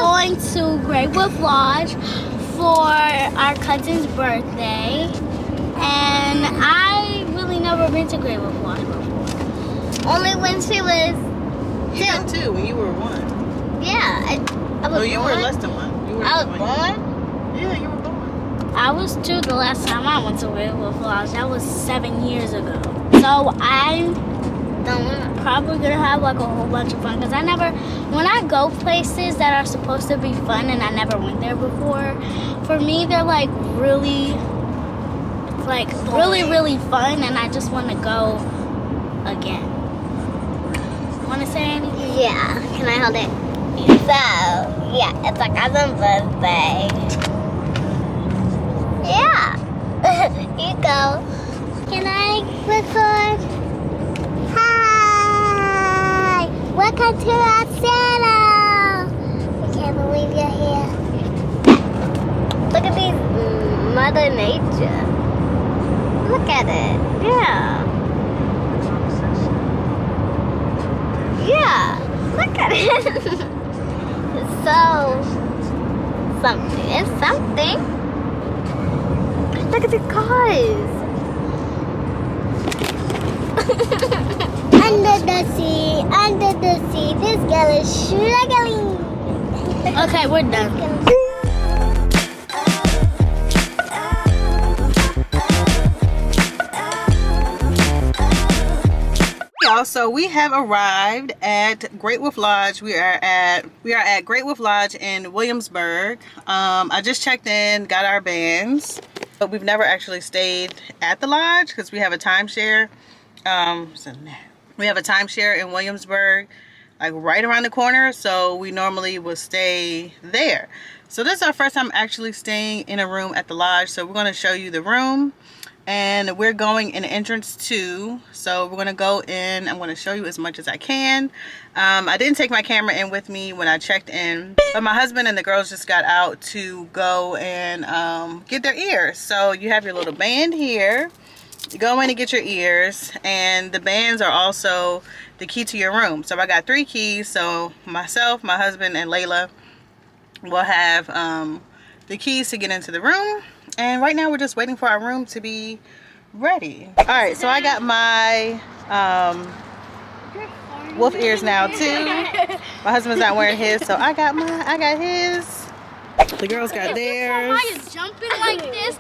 going to Great Wolf Lodge for our cousin's birthday, and I really never been to Great Wolf Lodge before. Only when she was You went too when you were 1. Yeah, I was. No, you were less than 1. You were I was born. Yeah, you were born. I was 2 the last time I went to Great Wolf Lodge. That was 7 years ago. So I'm probably gonna have like a whole bunch of fun because when I go places that are supposed to be fun and I never went there before, for me they're like really fun, and I just want to go again. Want to say anything? Yeah. Can I hold it? So, yeah, it's like cousin's birthday. Yeah. You go. Can I record? Hi. Welcome to our channel. I can't believe you're here. Look at these Mother Nature. Look at it. Yeah. Yeah. Look at it. It's so something. It's something. Look at the cars. Under the sea, this girl is struggling. Okay, we're done. Y'all, so we have arrived at Great Wolf Lodge. We are at Great Wolf Lodge in Williamsburg. I just checked in, got our bands, but we've never actually stayed at the lodge because we have a timeshare. We have a timeshare in Williamsburg, like right around the corner, so we normally would stay there. So this is our first time actually staying in a room at the lodge, so we're going to show you the room, and we're going in entrance 2. So we're going to go in. I'm going to show you as much as I can. I didn't take my camera in with me when I checked in, but my husband and the girls just got out to go and get their ears. So you have your little band here. You go in and get your ears, and the bands are also the key to your room. So I got 3 keys, so myself, my husband, and Layla will have the keys to get into the room. And right now we're just waiting for our room to be ready. All right, so I got my wolf ears now too. My husband's not wearing his, so I got his. The girls got theirs. Why is jumping like this?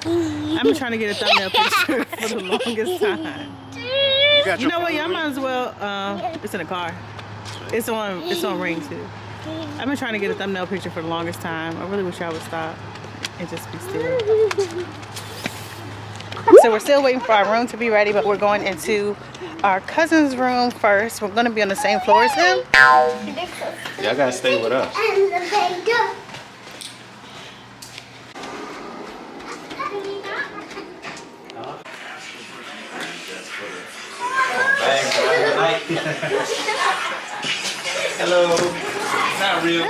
I've been trying to get a thumbnail picture for the longest time. You know what? Y'all might as well. It's in the car. It's on ring too. I've been trying to get a thumbnail picture for the longest time. I really wish I would stop and just be still. So we're still waiting for our room to be ready, but we're going into our cousin's room first. We're going to be on the same floor as him. Y'all gotta stay with us. Hello. Not real.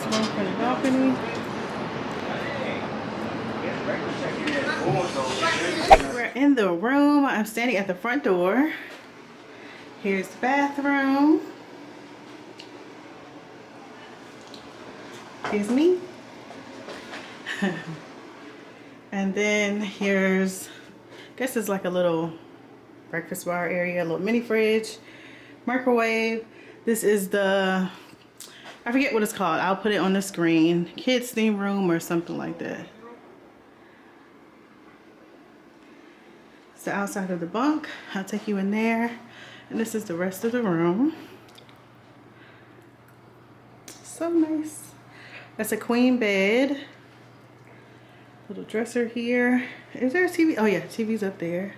Smoke from the balcony. We're in the room. I'm standing at the front door. Here's the bathroom. Here's me. And then here's, I guess it's like a little breakfast bar area, a little mini fridge, microwave. This is the, I forget what it's called. I'll put it on the screen. Kids steam room or something like that. It's the outside of the bunk. I'll take you in there. And this is the rest of the room. So nice. That's a queen bed. Little dresser here. Is there a TV? Oh yeah, TV's up there.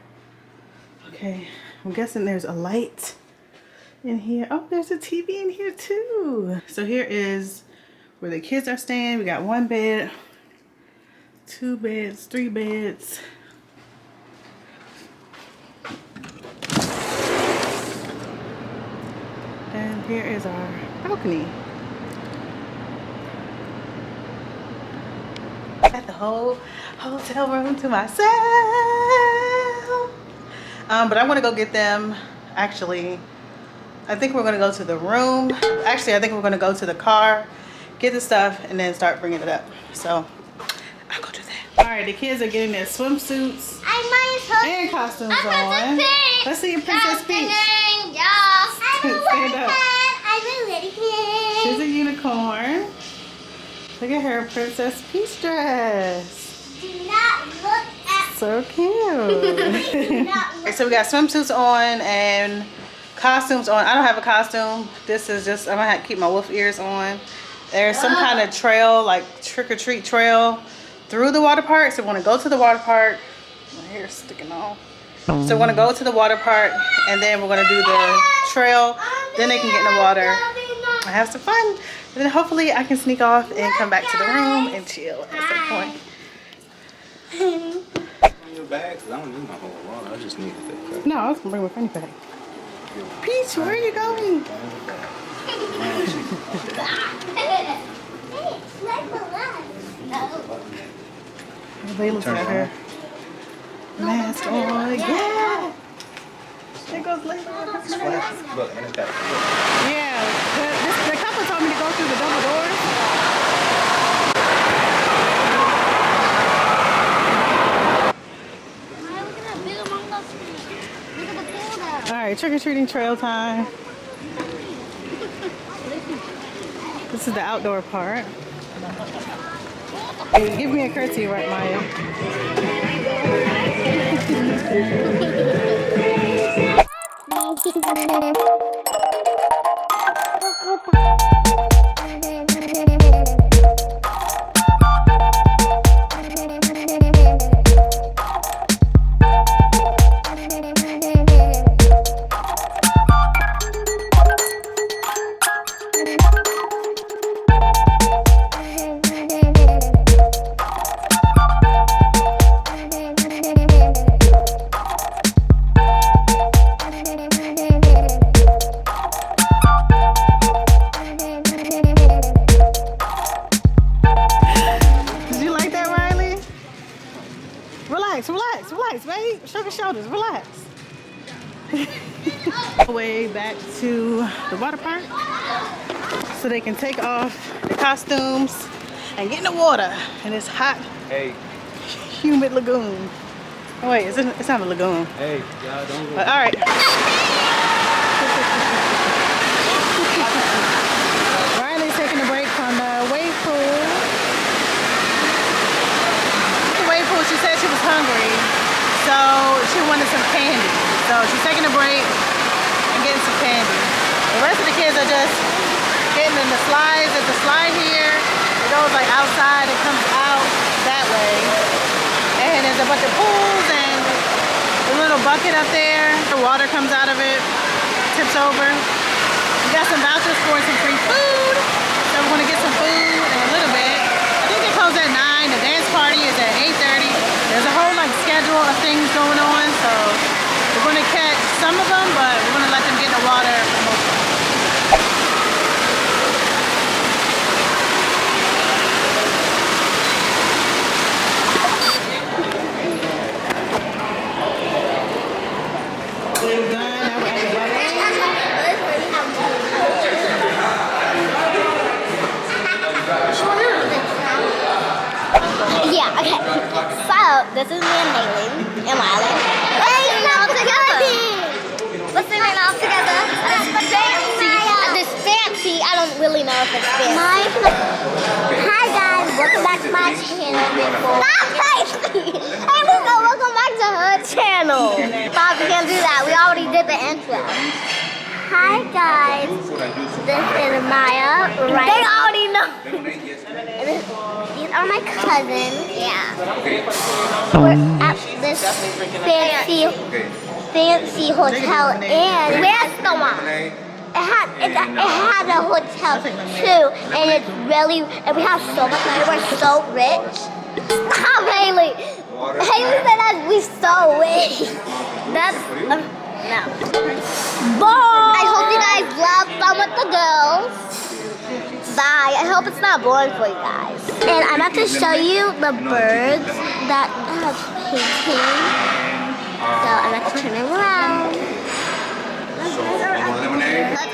Okay, I'm guessing there's a light in here. Oh, there's a TV in here too. So here is where the kids are staying. We got 1 bed, 2 beds, 3 beds. And here is our balcony. Got the whole hotel room to myself. But I want to go get them. Actually, I think we're gonna go to the room. Actually, I think we're gonna go to the car, get the stuff, and then start bringing it up. So I'll go do that. All right, the kids are getting their swimsuits and costumes on. Let's see your Princess Peach. Stand up. I'm a little kid. She's a unicorn. Look at her Princess Peach dress. Do not look at So cute. do not look. So we got swimsuits on and costumes on. I don't have a costume. This is just, I'm gonna have to keep my wolf ears on. There's some kind of trail, like trick-or-treat trail through the water park. So we wanna go to the water park. My hair's sticking off. So we're gonna go to the water park and then we're gonna do the trail. Then they can get in the water and have some fun. And then hopefully I can sneak off and come back to the room and chill at some point. Your bag, 'cause I don't need my whole wallet. I just need that. No, I was gonna bring my funny bag. Peach, where are you going? Layla's got her mask on. Yeah! There goes Layla. Look, and it's got Yeah, the couple told me to go through the double doors. Alright, trick-or-treating trail time. This is the outdoor part. Hey, give me a curtsy, right, Maya? Relax, babe. Shrug your shoulders. Relax. Way back to the water park so they can take off the costumes and get in the water in this hot, humid lagoon. Oh wait, it's not a lagoon. Hey, y'all don't go. But, all right. Riley's taking a break from the wave pool. The wave pool, she said she was hungry, so she wanted some candy. So she's taking a break and getting some candy. The rest of the kids are just getting in the slides. There's a slide here. It goes like outside. It comes out that way. And there's a bunch of pools and a little bucket up there. The water comes out of it, tips over. We got some vouchers for some free food. So we're gonna get some food in a little bit. I think it closes at 9. The dance party is at 8:30. There's a whole like schedule of things going on. So we're gonna catch some of them, but we're gonna let them get in the water for most of them. Yeah, okay. So, this is me and Haley and Miley. We're singing all together. We're singing all together. This fancy, I don't really know if it's fancy. Hi guys, welcome back to my channel. Stop fighting! Hey, welcome back to her channel. Bob, we can't do that. We already did the intro. Hi guys, this is Maya. Right? They already know. These are my cousins. Yeah. We're at this fancy hotel, and where's the one? It has a hotel too, and it's really, and we have so much money. We're so rich. Stop, Haley. Haley said that we're so rich. That's no. Bye. I hope you guys love fun with the girls. Bye. I hope it's not boring for you guys. And I'm about to show you the birds that have painting. So I'm about to turn them around. So, you want lemonade? Let's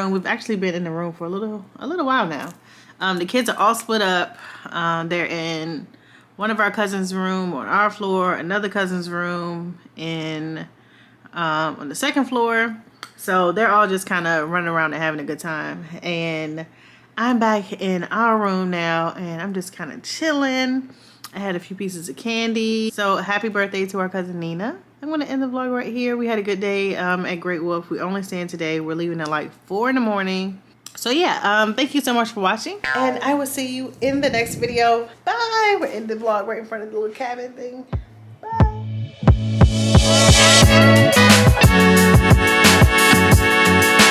We've actually been in the room for a little while now. The kids are all split up. They're in one of our cousins' room on our floor, another cousin's room in on the second floor. So they're all just kind of running around and having a good time. And I'm back in our room now, and I'm just kind of chilling. I had a few pieces of candy. So happy birthday to our cousin Nina. I'm going to end the vlog right here. We had a good day at Great Wolf. We only staying today. We're leaving at like 4 in the morning. So yeah, thank you so much for watching. And I will see you in the next video. Bye. We're in the vlog right in front of the little cabin thing.